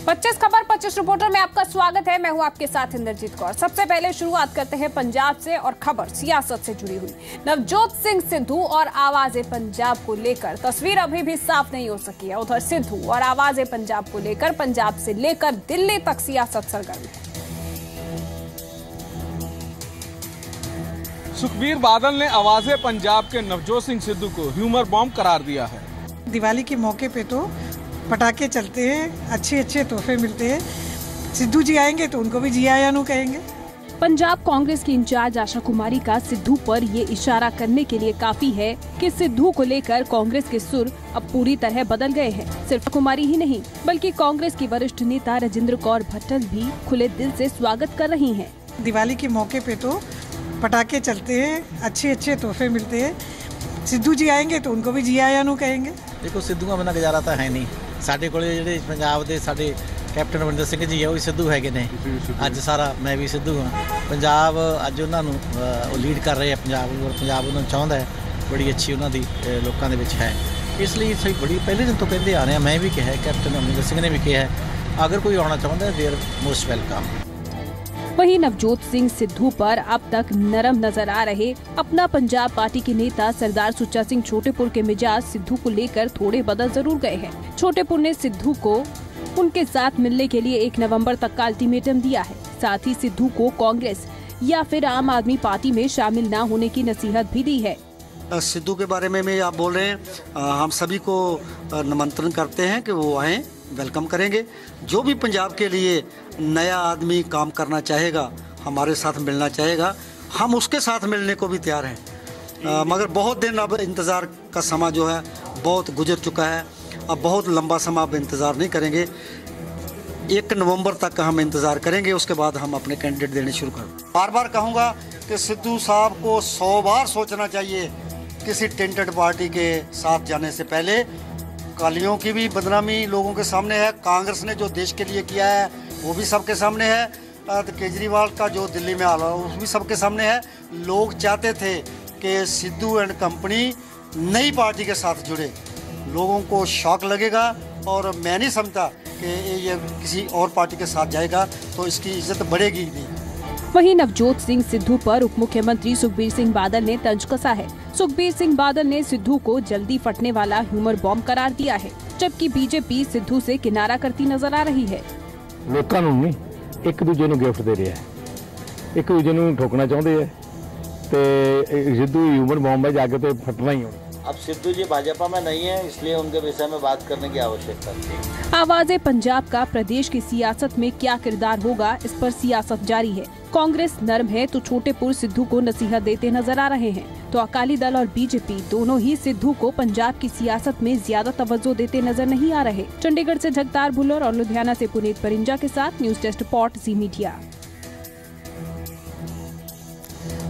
25 खबर 25 रिपोर्टर में आपका स्वागत है। मैं हूं आपके साथ इंद्रजीत कौर। सबसे पहले शुरुआत करते हैं पंजाब से और खबर सियासत से जुड़ी हुई। नवजोत सिंह सिद्धू और आवाज़े पंजाब को लेकर तस्वीर अभी भी साफ नहीं हो सकी है। उधर सिद्धू और आवाज़े पंजाब को लेकर पंजाब से लेकर दिल्ली तक सियासत सरगर्म है। सुखबीर बादल ने आवाज़े पंजाब के नवजोत सिंह सिद्धू को ह्यूमर बॉम्ब करार दिया है। दिवाली के मौके पे तो पटाखे चलते हैं, अच्छे अच्छे तोहफे मिलते हैं। सिद्धू जी आएंगे तो उनको भी जी आया नु कहेंगे। पंजाब कांग्रेस की इंचार्ज आशा कुमारी का सिद्धू पर ये इशारा करने के लिए काफी है कि सिद्धू को लेकर कांग्रेस के सुर अब पूरी तरह बदल गए हैं। सिर्फ कुमारी ही नहीं बल्कि कांग्रेस की वरिष्ठ नेता राजेंद्र कौर भट्टल भी खुले दिल से स्वागत कर रही हैं। दिवाली के मौके पे तो पटाखे चलते हैं, अच्छे अच्छे तोहफे मिलते हैं। सिद्धू जी आएंगे तो उनको भी जी आया नु कहेंगे। देखो सिद्धू का बिना गुजारा तो है नहीं। साडे कोले ਜਿਹੜੇ ਪੰਜਾਬ ਦੇ ਸਾਡੇ ਕੈਪਟਨ ਅਮਰਿੰਦਰ ਸਿੰਘ ਜੀ ਆ ਉਹ ਵੀ ਸਿੱਧੂ ਹੈਗੇ ਨੇ। ਅੱਜ ਸਾਰਾ ਮੈਂ ਵੀ ਸਿੱਧੂ ਹਾਂ। ਪੰਜਾਬ ਅੱਜ ਉਹਨਾਂ ਨੂੰ ਉਹ ਲੀਡ ਕਰ ਰਹੇ ਆ ਪੰਜਾਬ ਨੂੰ, ਔਰ ਪੰਜਾਬ ਉਹਨਾਂ ਨੂੰ ਚਾਹੁੰਦਾ ਹੈ। ਬੜੀ ਅੱਛੀ ਉਹਨਾਂ ਦੀ ਲੋਕਾਂ ਦੇ ਵਿੱਚ ਹੈ। ਇਸ ਲਈ ਅਸੀਂ ਬੜੀ ਪਹਿਲੇ ਦਿਨ ਤੋਂ ਕਹਿੰਦੇ ਆ ਰਹੇ ਹਾਂ। ਮੈਂ ਵੀ ਕਿਹਾ, ਕੈਪਟਨ ਅਮਰਿੰਦਰ ਸਿੰਘ ਨੇ ਵੀ ਕਿਹਾ, अगर कोई आना चाहता है देयर मोस्ट वेलकम। वहीं नवजोत सिंह सिद्धू पर अब तक नरम नजर आ रहे अपना पंजाब पार्टी के नेता सरदार सुच्चा सिंह छोटेपुर के मिजाज सिद्धू को लेकर थोड़े बदल जरूर गए हैं। छोटेपुर ने सिद्धू को उनके साथ मिलने के लिए 1 नवंबर तक का अल्टीमेटम दिया है। साथ ही सिद्धू को कांग्रेस या फिर आम आदमी पार्टी में शामिल न होने की नसीहत भी दी है। सिद्धू के बारे में आप बोल रहे हैं, हम सभी को निमंत्रण करते हैं कि वो आएँ, वेलकम करेंगे। जो भी पंजाब के लिए नया आदमी काम करना चाहेगा, हमारे साथ मिलना चाहेगा, हम उसके साथ मिलने को भी तैयार हैं। मगर बहुत दिन अब इंतज़ार का समा जो है बहुत गुजर चुका है। अब बहुत लंबा समा अब इंतज़ार नहीं करेंगे। 1 नवंबर तक हम इंतज़ार करेंगे, उसके बाद हम अपने कैंडिडेट देने शुरू करें। बार बार कहूँगा कि सिद्धू साहब को 100 बार सोचना चाहिए किसी टेंटेड पार्टी के साथ जाने से पहले। कालियों की भी बदनामी लोगों के सामने है। कांग्रेस ने जो देश के लिए किया है वो भी सबके सामने है। केजरीवाल का जो दिल्ली में हाल है वो भी सबके सामने है। लोग चाहते थे कि सिद्धू एंड कंपनी नई पार्टी के साथ जुड़े। लोगों को शॉक लगेगा और मैं नहीं समझता कि ये किसी और पार्टी के साथ जाएगा तो इसकी इज्जत बढ़ेगी नहीं। वहीं नवजोत सिंह सिद्धू पर उप मुख्यमंत्री सुखबीर सिंह बादल ने तंज कसा है। सुखबीर सिंह बादल ने सिद्धू को जल्दी फटने वाला ह्यूमर बॉम्ब करार दिया है, जबकि बीजेपी सिद्धू से किनारा करती नजर आ रही है। लोकां नूं नहीं, एक दूजे नूं गिफ्ट दे रहा है, एक दूजे नूं ठोकना चाहते हैं ते सिद्धू ह्यूमर बॉम्ब है जाके तो फटना ही होना। अब सिद्धू जी भाजपा में नहीं है, इसलिए उनके विषय में बात करने की आवश्यकता है। आवाज़े पंजाब का प्रदेश की सियासत में क्या किरदार होगा, इस पर सियासत जारी है। कांग्रेस नरम है तो छोटेपुर सिद्धू को नसीहत देते नजर आ रहे हैं, तो अकाली दल और बीजेपी दोनों ही सिद्धू को पंजाब की सियासत में ज्यादा तवज्जो देते नजर नहीं आ रहे। चंडीगढ़ से जगतार भुल्लर और लुधियाना से पुनीत परिंजा के साथ न्यूज डेस्क रिपोर्ट जी मीडिया।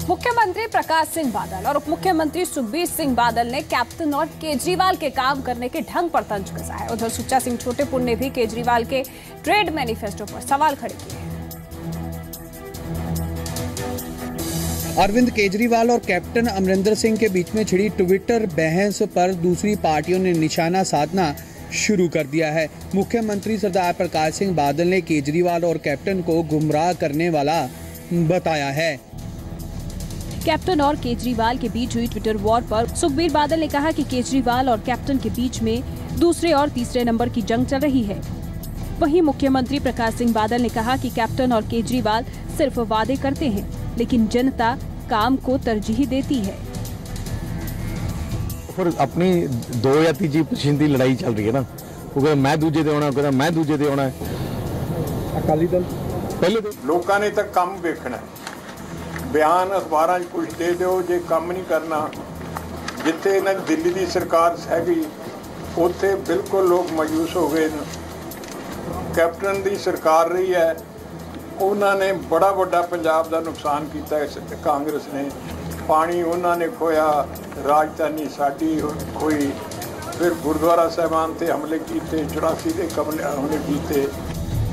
मुख्यमंत्री प्रकाश सिंह बादल और उप मुख्यमंत्री सुखबीर सिंह बादल ने कैप्टन और केजरीवाल के काम करने के ढंग पर तंज कसा है। उधर सुच्चा सिंह छोटेपुर ने भी केजरीवाल के ट्रेड मैनिफेस्टो पर सवाल खड़े किए हैं। अरविंद केजरीवाल और कैप्टन अमरिंदर सिंह के बीच में छिड़ी ट्विटर बहस पर दूसरी पार्टियों ने निशाना साधना शुरू कर दिया है। मुख्यमंत्री सरदार प्रकाश सिंह बादल ने केजरीवाल और कैप्टन को गुमराह करने वाला बताया है। कैप्टन और केजरीवाल के बीच हुई ट्विटर वॉर पर सुखबीर बादल ने कहा कि केजरीवाल और कैप्टन के बीच में दूसरे और तीसरे नंबर की जंग चल रही है। वहीं मुख्यमंत्री प्रकाश सिंह बादल ने कहा कि कैप्टन और केजरीवाल सिर्फ वादे करते हैं, लेकिन जनता काम को तरजीह देती है। फिर अपनी 2 या 3 परसेंट की लड़ाई चल रही है ना, वो कहता मैं दूजे दे आना, कहता मैं दूजे दे आना। अकाली दल पहले तो लोगों ने तक काम देखना है। बयान अखबार कुछ दे दो, जे काम नहीं करना। जिथे ना दिल्ली की सरकार हैगी उत्थे बिल्कुल लोग मायूस हो गए। कैप्टन की सरकार रही है, उन्होंने बड़ा बड़ा पंजाब का नुकसान किया। कांग्रेस ने पानी उन्होंने खोया, राजधानी साड़ी खोई, फिर गुरुद्वारा साहिबान से हमले किए, 84 के हमले किए।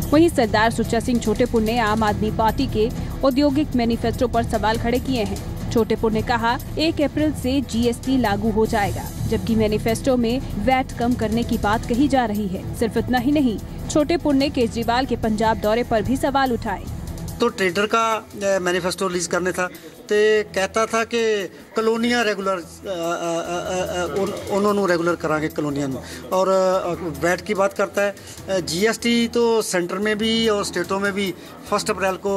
वहीं सरदार सुच्चा सिंह छोटेपुर ने आम आदमी पार्टी के औद्योगिक मैनिफेस्टो पर सवाल खड़े किए हैं। छोटेपुर ने कहा 1 अप्रैल से जीएसटी लागू हो जाएगा, जबकि मैनिफेस्टो में वैट कम करने की बात कही जा रही है। सिर्फ इतना ही नहीं, छोटेपुर ने केजरीवाल के पंजाब दौरे पर भी सवाल उठाए। तो ट्रेडर का मैनिफेस्टो रिलीज करने था तो कहता था कि कलोनियाँ रेगुलर उन्होंने रेगुलर करांगे कलोनियाँ और वैट की बात करता है। जीएसटी तो सेंटर में भी और स्टेटों में भी 1 अप्रैल को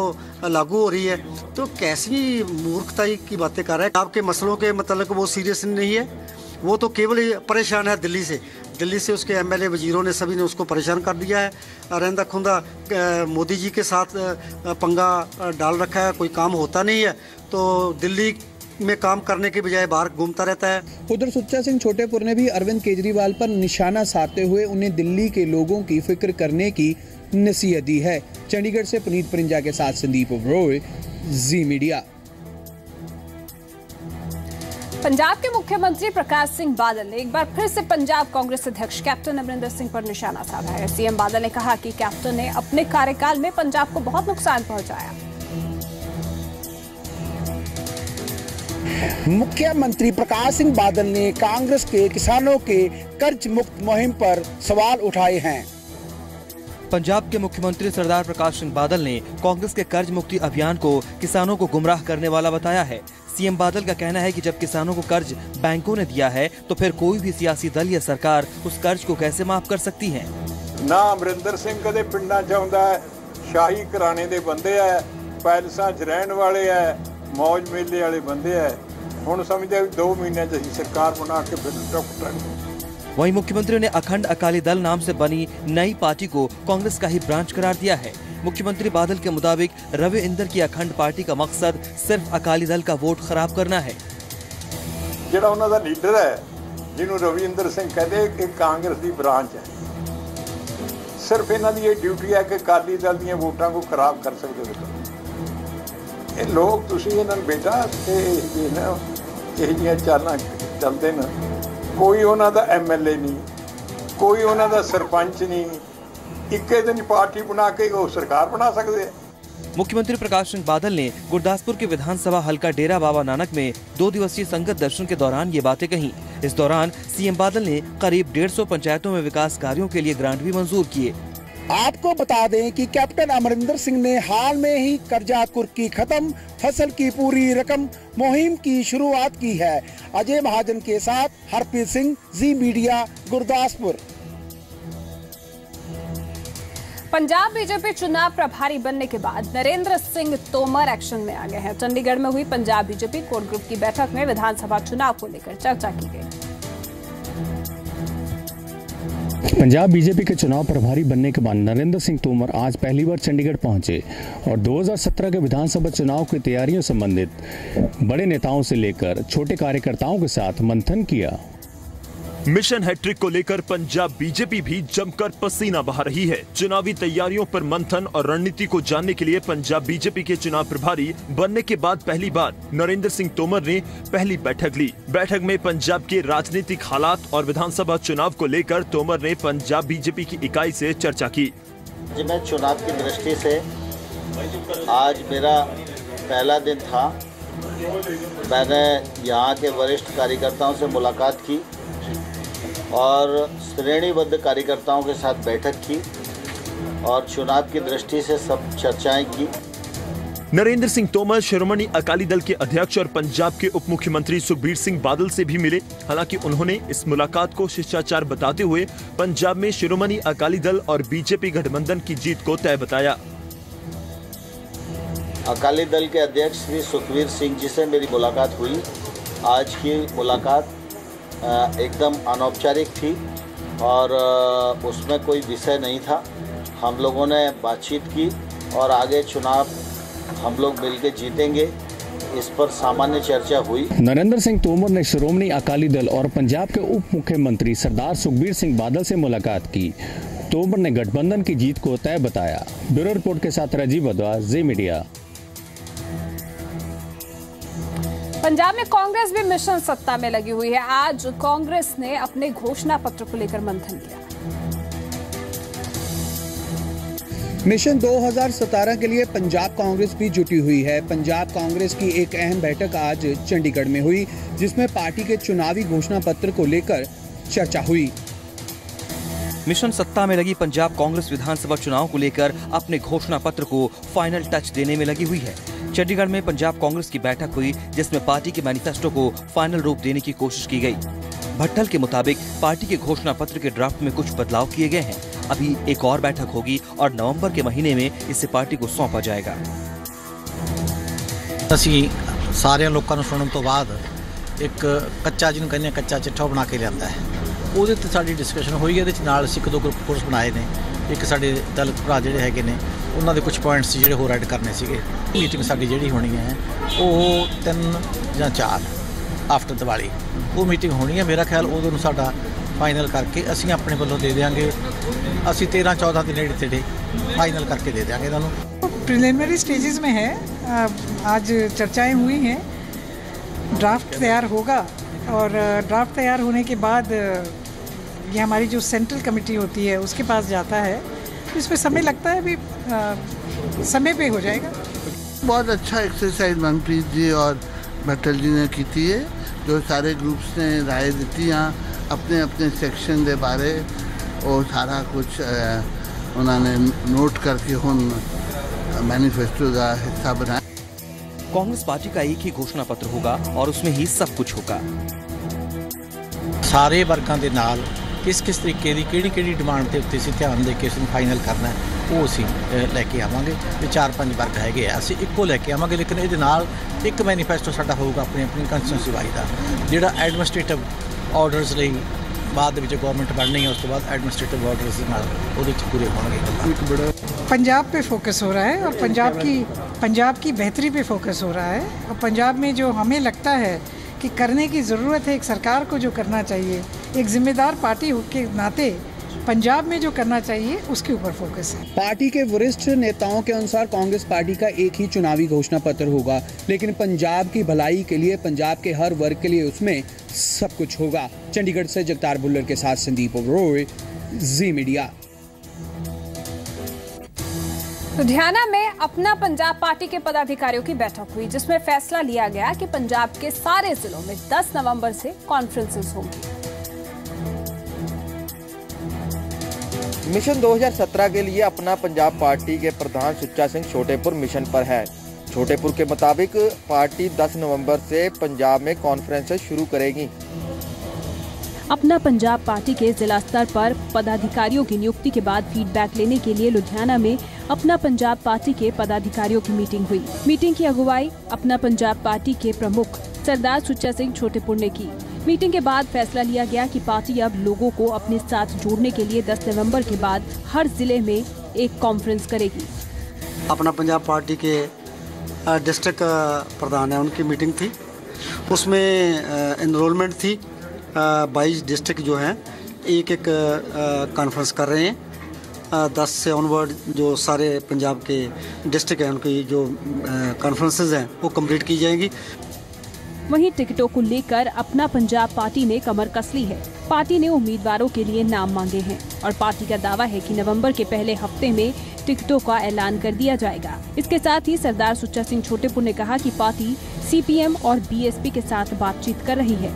लागू हो रही है। तो कैसी मूर्खताई की बातें कर रहा है। आपके मसलों के मतलब वो सीरियस नहीं है, वो तो केवल परेशान है दिल्ली से उसके एमएलए वजीरों ने सभी ने उसको परेशान कर दिया है। रहंदा खुंदा मोदी जी के साथ पंगा डाल रखा है, कोई काम होता नहीं है तो दिल्ली में काम करने के बजाय बाहर घूमता रहता है। उधर सुच्चा सिंह छोटेपुर ने भी अरविंद केजरीवाल पर निशाना साधते हुए उन्हें दिल्ली के लोगों की फिक्र करने की नसीहत दी है। चंडीगढ़ से पुनीत परिंजा के साथ संदीप ओबरॉय, जी मीडिया। पंजाब के मुख्यमंत्री प्रकाश सिंह बादल ने एक बार फिर से पंजाब कांग्रेस अध्यक्ष कैप्टन अमरिंदर सिंह पर निशाना साधा है। सीएम बादल ने कहा कि कैप्टन ने अपने कार्यकाल में पंजाब को बहुत नुकसान पहुंचाया। मुख्यमंत्री प्रकाश सिंह बादल ने कांग्रेस के किसानों के कर्ज मुक्त मुहिम पर सवाल उठाए हैं। पंजाब के मुख्यमंत्री सरदार प्रकाश सिंह बादल ने कांग्रेस के कर्ज मुक्ति अभियान को किसानों को गुमराह करने वाला बताया है। सीएम बादल का कहना है कि जब किसानों को कर्ज बैंकों ने दिया है तो फिर कोई भी सियासी दल या सरकार उस कर्ज को कैसे माफ कर सकती है। ना अमरिंदर सिंह कदे पिंडा च आउंदा है, शाही घराने दे बंदे है, पैलसां च रहण वाले है, मौज मेले वाले बंदे है। हुण समझदे 2 महीने च सरकार बना के फिर टुक। वहीं मुख्यमंत्री ने अखंड अकाली दल नाम से बनी नई पार्टी को कांग्रेस का ही ब्रांच करार दिया है। मुख्यमंत्री बादल के मुताबिक रवि इंदर की अखंड पार्टी का मकसद सिर्फ अकाली दल का वोट खराब करना है। जिहड़ा उन्हां दा लीडर है जिन्हों रवि इंदर सिंह कहते एक कांग्रेस की ब्रांच है, सिर्फ इन्हां दी ड्यूटी है कि अकाली दल दीयां वोटां को खराब कर सकते हो। ये लोग तुसीं इन्हां बेटा इह चालां चलदे न, कोई उन्हां दा एमएलए नहीं, कोई उन्हां दा सरपंच नहीं, एक दिन पार्टी बना के वो सरकार बना सकते हैं। मुख्यमंत्री प्रकाश सिंह बादल ने गुरदासपुर के विधानसभा हलका डेरा बाबा नानक में 2 दिवसीय संगत दर्शन के दौरान ये बातें कही। इस दौरान सीएम बादल ने करीब 150 पंचायतों में विकास कार्यों के लिए ग्रांट भी मंजूर किए। आपको बता दें कि कैप्टन अमरिंदर सिंह ने हाल में ही कर्जा कुर्की खत्म, फसल की पूरी रकम मुहिम की शुरुआत की है। अजय महाजन के साथ हरप्रीत सिंह, जी मीडिया, गुरदासपुर। पंजाब बीजेपी चुनाव प्रभारी बनने के बाद नरेंद्र सिंह तोमर एक्शन में आ गए हैं। चंडीगढ़ में हुई पंजाब बीजेपी कोर ग्रुप की बैठक में विधानसभा चुनाव को लेकर चर्चा की गई। पंजाब बीजेपी के चुनाव प्रभारी बनने के बाद नरेंद्र सिंह तोमर आज पहली बार चंडीगढ़ पहुंचे और 2017 के विधानसभा चुनाव की तैयारियों संबंधित बड़े नेताओं से लेकर छोटे कार्यकर्ताओं के साथ मंथन किया। मिशन हैट्रिक को लेकर पंजाब बीजेपी भी जमकर पसीना बहा रही है। चुनावी तैयारियों पर मंथन और रणनीति को जानने के लिए पंजाब बीजेपी के चुनाव प्रभारी बनने के बाद पहली बार नरेंद्र सिंह तोमर ने पहली बैठक ली। बैठक में पंजाब के राजनीतिक हालात और विधानसभा चुनाव को लेकर तोमर ने पंजाब बीजेपी की इकाई से चर्चा की। मैं चुनाव की दृष्टि से आज मेरा पहला दिन था। मैंने यहाँ के वरिष्ठ कार्यकर्ताओं से मुलाकात की और श्रेणीबद्ध कार्यकर्ताओं के साथ बैठक की और चुनाव की दृष्टि से सब चर्चाएं की। नरेंद्र सिंह तोमर शिरोमणि अकाली दल के अध्यक्ष और पंजाब के उप मुख्यमंत्री सुखबीर सिंह बादल से भी मिले। हालांकि उन्होंने इस मुलाकात को शिष्टाचार बताते हुए पंजाब में शिरोमणि अकाली दल और बीजेपी गठबंधन की जीत को तय बताया। अकाली दल के अध्यक्ष श्री सुखबीर सिंह जी से मेरी मुलाकात हुई। आज की मुलाकात एकदम अनौपचारिक थी और उसमें कोई विषय नहीं था। हम लोगों ने बातचीत की और आगे चुनाव हम लोग मिलकर जीतेंगे, इस पर सामान्य चर्चा हुई। नरेंद्र सिंह तोमर ने शिरोमणि अकाली दल और पंजाब के उप मुख्यमंत्री सरदार सुखबीर सिंह बादल से मुलाकात की। तोमर ने गठबंधन की जीत को तय बताया। ब्यूरो रिपोर्ट के साथ राजीव वधवा, जी मीडिया। पंजाब में कांग्रेस भी मिशन सत्ता में लगी हुई है। आज कांग्रेस ने अपने घोषणा पत्र को लेकर मंथन किया। मिशन 2017 के लिए पंजाब कांग्रेस भी जुटी हुई है। पंजाब कांग्रेस की एक अहम बैठक आज चंडीगढ़ में हुई, जिसमें पार्टी के चुनावी घोषणा पत्र को लेकर चर्चा हुई। मिशन सत्ता में लगी पंजाब कांग्रेस विधानसभा चुनाव को लेकर अपने घोषणा पत्र को फाइनल टच देने में लगी हुई है। चंडीगढ़ में पंजाब कांग्रेस की बैठक हुई, जिसमें पार्टी के मैनिफेस्टो को फाइनल रूप देने की कोशिश की गई। भट्टल के मुताबिक पार्टी के घोषणा पत्र के ड्राफ्ट में कुछ बदलाव किए गए हैं। अभी एक और बैठक होगी और नवंबर के महीने में इसे पार्टी को सौंपा जाएगा। ਅਸੀਂ ਸਾਰਿਆਂ ਲੋਕਾਂ ਨੂੰ ਸੁਣਨ ਤੋਂ ਬਾਅਦ ਇੱਕ ਕੱਚਾ ਜਿਹਨੂੰ ਕਹਿੰਦੇ ਕੱਚਾ ਚਿੱਠਾ ਬਣਾ ਕੇ ਲਿਆਂਦਾ ਹੈ। ਉਹਦੇ ਤੇ ਸਾਡੀ ਡਿਸਕਸ਼ਨ ਹੋਈ ਹੈ। ਇਹਦੇ ਚ ਨਾਲ ਅਸੀਂ ਇੱਕ ਦੋ ਗਰੁੱਪ ਕੋਰਸ ਬਣਾਏ ਨੇ। ਇੱਕ ਸਾਡੇ ਦਲਿਤ ਭਰਾ ਜਿਹੜੇ ਹੈਗੇ ਨੇ ਉਹਨਾਂ ਦੇ ਕੁਝ ਪੁਆਇੰਟਸ ਜਿਹੜੇ ਹੋਰ ਐਡ ਕਰਨੇ ਸੀਗੇ। ਮੀਟਿੰਗ ਸਾਡੀ ਜਿਹੜੀ ਹੋਣੀ ਹੈ ਉਹ 3 ਜਾਂ 4 ਆਫਟਰ ਦੀਵਾਲੀ ਉਹ ਮੀਟਿੰਗ ਹੋਣੀ ਹੈ। ਮੇਰਾ ਖਿਆਲ ਉਦੋਂ ਨੂੰ ਸਾਡਾ फाइनल करके ਅਸੀਂ ਆਪਣੇ ਵੱਲੋਂ ਦੇ देंगे। ਅਸੀਂ 13-14 ਦੇ ਨੇੜੇ ਤੇੜੇ फाइनल करके दे देंगे ਇਹਨਾਂ ਨੂੰ। प्रिलिमिनरी स्टेजेस में है, आज चर्चाएं हुई हैं, ड्राफ्ट तैयार होगा और ड्राफ्ट तैयार होने के बाद ये हमारी जो सेंट्रल कमेटी होती है उसके पास जाता है, तो इसमें समय लगता है, अभी समय पे हो जाएगा। बहुत अच्छा एक्सरसाइज मनप्रीत जी और भट्टल जी ने की थी है, जो सारे ग्रुप्स ने राय दी अपने अपने सेक्शन के बारे और सारा कुछ उन्होंने नोट करके हम मैनिफेस्टो का हिस्सा बनाया। कांग्रेस पार्टी का एक ही घोषणा पत्र होगा और उसमें ही सब कुछ होगा। सारे वर्गों के नाल किस किस तरीके की किहड़ी डिमांड के उत्ते ध्यान दे के उसमें फाइनल करना है वो असी लैके आवांगे। 4-5 वर्ग हैगे असी इक्को लैके आवांगे, लेकिन ये नाल एक मैनीफेस्टो साडा होगा अपनी अपनी कंस्टिट्यूंसी वाइज का, जिहड़ा एडमिनिस्ट्रेटिव ऑर्डर्स लई बाद विच गवर्नमेंट बननी है, उस तो बाद एडमिनिस्ट्रेटिव ऑर्डर्स नाल उहदे च पूरे होणगे। पंजाब पे फोकस हो रहा है और पंजाब की बेहतरी पे फोकस हो रहा है, और पंजाब में जो हमें लगता है कि करने की ज़रूरत है, एक सरकार को जो करना चाहिए, एक जिम्मेदार पार्टी के नाते पंजाब में जो करना चाहिए उसके ऊपर फोकस है। पार्टी के वरिष्ठ नेताओं के अनुसार कांग्रेस पार्टी का एक ही चुनावी घोषणा पत्र होगा, लेकिन पंजाब की भलाई के लिए, पंजाब के हर वर्ग के लिए उसमें सब कुछ होगा। चंडीगढ़ से जगतार बुल्लर के साथ संदीप ओबरॉय, जी मीडिया। लुधियाना में अपना पंजाब पार्टी के पदाधिकारियों की बैठक हुई, जिसमें फैसला लिया गया कि पंजाब के सारे जिलों में 10 नवंबर से कॉन्फ्रेंसेस होंगी। मिशन 2017 के लिए अपना पंजाब पार्टी के प्रधान सुच्चा सिंह छोटेपुर मिशन पर है। छोटेपुर के मुताबिक पार्टी 10 नवंबर से पंजाब में कॉन्फ्रेंसेस शुरू करेगी। अपना पंजाब पार्टी के जिला स्तर पर पदाधिकारियों की नियुक्ति के बाद फीडबैक लेने के लिए लुधियाना में अपना पंजाब पार्टी के पदाधिकारियों की मीटिंग हुई। मीटिंग की अगुवाई अपना पंजाब पार्टी के प्रमुख सरदार सुच्चा सिंह छोटेपुर ने की। मीटिंग के बाद फैसला लिया गया कि पार्टी अब लोगों को अपने साथ जोड़ने के लिए 10 नवंबर के बाद हर जिले में एक कॉन्फ्रेंस करेगी। अपना पंजाब पार्टी के डिस्ट्रिक्ट प्रधान है, उनकी मीटिंग थी, उसमें एनरोलमेंट थी। 22 डिस्ट्रिक्ट जो हैं एक कॉन्फ्रेंस कर रहे हैं। 10 से ऑनवर्ड जो सारे पंजाब के डिस्ट्रिक्ट हैं उनकी जो कॉन्फ्रेंसेस हैं वो कंप्लीट की जाएंगी। वहीं टिकटों को लेकर अपना पंजाब पार्टी ने कमर कस ली है। पार्टी ने उम्मीदवारों के लिए नाम मांगे हैं और पार्टी का दावा है कि नवंबर के पहले हफ्ते में टिकटों का ऐलान कर दिया जाएगा। इसके साथ ही सरदार सुच्चा सिंह छोटेपुर ने कहा कि पार्टी सीपीएम और बीएसपी के साथ बातचीत कर रही है।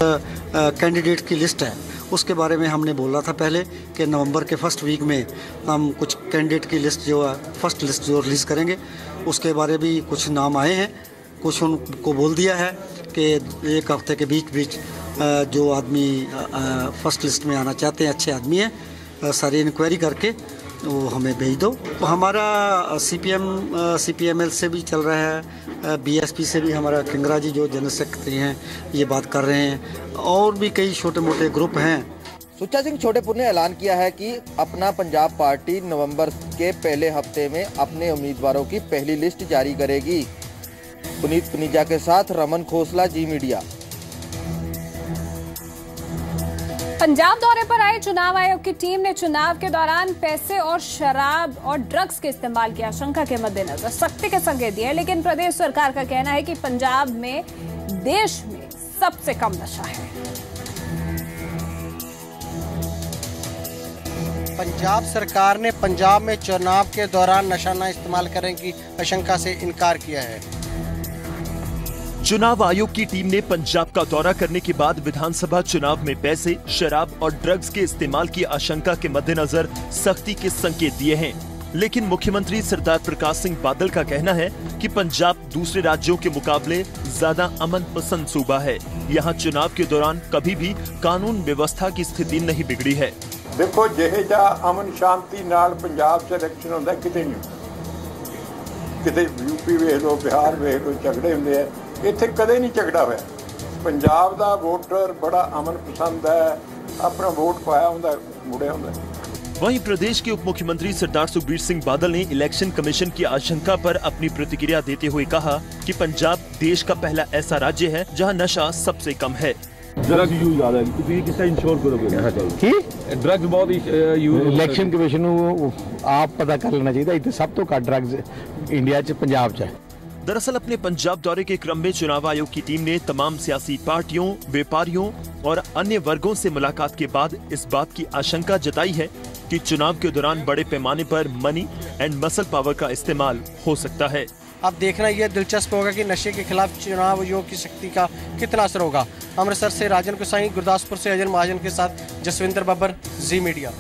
कैंडिडेट की लिस्ट है, उसके बारे में हमने बोला था पहले कि नवंबर के फर्स्ट वीक में हम कुछ कैंडिडेट की लिस्ट जो है फर्स्ट लिस्ट जो रिलीज़ करेंगे, उसके बारे भी कुछ नाम आए हैं। कुछ उनको बोल दिया है कि एक हफ्ते के बीच जो आदमी फर्स्ट लिस्ट में आना चाहते हैं, अच्छे आदमी हैं, सारी इंक्वायरी करके वो हमें भेज दो। हमारा सीपीएमएल से भी चल रहा है, बीएसपी से भी हमारा किंगरा जी जो जनरल सेक्रेटरी हैं ये बात कर रहे हैं, और भी कई छोटे मोटे ग्रुप हैं। सुच्चा सिंह छोटेपुर ने ऐलान किया है कि अपना पंजाब पार्टी नवंबर के पहले हफ्ते में अपने उम्मीदवारों की पहली लिस्ट जारी करेगी। पुनीत पुनीजा के साथ रमन खोसला, जी मीडिया। पंजाब दौरे पर आए चुनाव आयोग की टीम ने चुनाव के दौरान पैसे और शराब और ड्रग्स के इस्तेमाल की आशंका के मद्देनजर सख्ती के संकेत दिए, लेकिन प्रदेश सरकार का कहना है कि पंजाब में देश में सबसे कम नशा है। पंजाब सरकार ने पंजाब में चुनाव के दौरान नशा न इस्तेमाल करने की आशंका से इनकार किया है। चुनाव आयोग की टीम ने पंजाब का दौरा करने के बाद विधानसभा चुनाव में पैसे, शराब और ड्रग्स के इस्तेमाल की आशंका के मद्देनजर सख्ती के संकेत दिए हैं। लेकिन मुख्यमंत्री सरदार प्रकाश सिंह बादल का कहना है कि पंजाब दूसरे राज्यों के मुकाबले ज्यादा अमन पसंद सूबा है। यहाँ चुनाव के दौरान कभी भी कानून व्यवस्था की स्थिति नहीं बिगड़ी है। देखो जिहा अमन शांति नाल पंजाब च इलेक्शन होंदा किते नहीं, किते यूपी वेख लो, बिहार वेख लो, झगड़े होंदे है, इत्थे कदे नहीं झगड़ा होया। पंजाब दा वोटर बड़ा अमन पसंद है, अपना वोट पाया हुंदा, मुड़िया हुंदा। वहीं प्रदेश के उप मुख्यमंत्री सरदार सुखबीर सिंह बादल ने इलेक्शन कमीशन की आशंका पर अपनी प्रतिक्रिया देते हुए कहा कि पंजाब देश का पहला ऐसा राज्य है जहां नशा सबसे कम है। ड्रग्स यूज ज्यादा है, ਤੁਸੀਂ ਕਿਸ ਤਰ੍ਹਾਂ ਇੰਸ਼ੋਰ ਕਰੋਗੇ ਕੀ ਡਰੱਗਸ ਬਹੁਤ ਯੂਜ਼ ਇਲੈਕਸ਼ਨ ਕਮਿਸ਼ਨ ਨੂੰ ਆਪ ਪਤਾ ਕਰ ਲੈਣਾ ਚਾਹੀਦਾ ਇੱਥੇ ਸਭ ਤੋਂ ਘੱਟ ਡਰੱਗਸ ਇੰਡੀਆ 'ਚ ਪੰਜਾਬ 'ਚ ਹੈ। दरअसल अपने पंजाब दौरे के क्रम में चुनाव आयोग की टीम ने तमाम सियासी पार्टियों, व्यापारियों और अन्य वर्गों से मुलाकात के बाद इस बात की आशंका जताई है कि चुनाव के दौरान बड़े पैमाने पर मनी एंड मसल पावर का इस्तेमाल हो सकता है। अब देखना यह दिलचस्प होगा कि नशे के खिलाफ चुनाव आयोग की शक्ति का कितना असर होगा। अमृतसर से राजन कुसाई, गुरदासपुर से अजय महाजन के साथ जसविंदर बब्बर, जी मीडिया।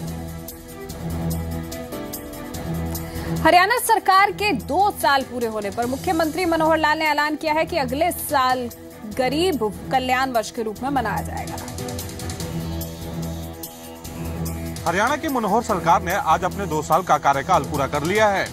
हरियाणा सरकार के 2 साल पूरे होने पर मुख्यमंत्री मनोहर लाल ने ऐलान किया है कि अगले साल गरीब कल्याण वर्ष के रूप में मनाया जाएगा। हरियाणा की मनोहर सरकार ने आज अपने 2 साल का कार्यकाल पूरा कर लिया है।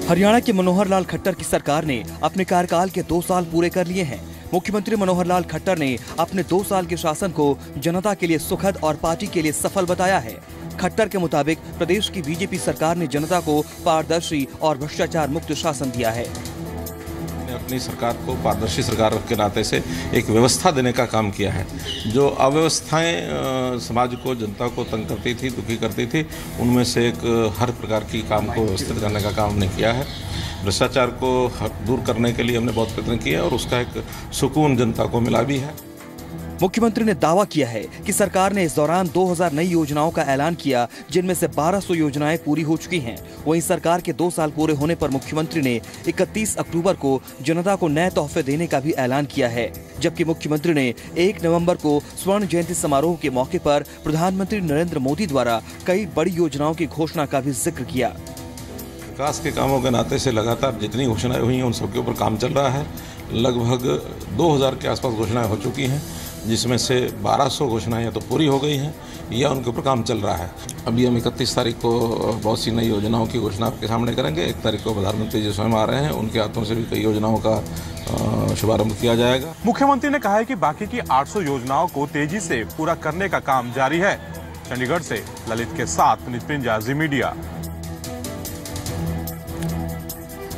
हरियाणा के मनोहर लाल खट्टर की सरकार ने अपने कार्यकाल के 2 साल पूरे कर लिए हैं। मुख्यमंत्री मनोहर लाल खट्टर ने अपने 2 साल के शासन को जनता के लिए सुखद और पार्टी के लिए सफल बताया है। खट्टर के मुताबिक प्रदेश की बीजेपी सरकार ने जनता को पारदर्शी और भ्रष्टाचार मुक्त शासन दिया है। अपनी सरकार को पारदर्शी सरकार के नाते से एक व्यवस्था देने का काम किया है। जो अव्यवस्थाएं समाज को, जनता को तंग करती थी, दुखी करती थी, उनमें से एक हर प्रकार की काम को व्यवस्थित करने का काम हमने किया है। भ्रष्टाचार को दूर करने के लिए हमने बहुत प्रयत्न किए और उसका एक सुकून जनता को मिला भी है। मुख्यमंत्री ने दावा किया है कि सरकार ने इस दौरान 2000 नई योजनाओं का ऐलान किया, जिनमें से 1200 योजनाएं पूरी हो चुकी हैं। वहीं सरकार के 2 साल पूरे होने पर मुख्यमंत्री ने 31 अक्टूबर को जनता को नए तोहफे देने का भी ऐलान किया है। जबकि मुख्यमंत्री ने 1 नवंबर को स्वर्ण जयंती समारोह के मौके पर प्रधानमंत्री नरेंद्र मोदी द्वारा कई बड़ी योजनाओं की घोषणा का भी जिक्र किया। विकास के कामों के नाते से लगातार जितनी घोषणाएं हुई हैं उन सबके ऊपर काम चल रहा है। लगभग 2000 के आसपास घोषणाएं हो चुकी हैं, जिसमें से 1200 घोषणाएं या तो पूरी हो गई हैं या उनके ऊपर काम चल रहा है। अभी हम 31 तारीख को बहुत सी नई योजनाओं की घोषणा आपके सामने करेंगे। 1 तारीख को प्रधानमंत्री जी स्वयं आ रहे हैं, उनके हाथों से भी कई योजनाओं का शुभारंभ किया जाएगा। मुख्यमंत्री ने कहा है कि बाकी की 800 योजनाओं को तेजी से पूरा करने का काम जारी है। चंडीगढ़ से ललित के साथ नितिन, जी मीडिया।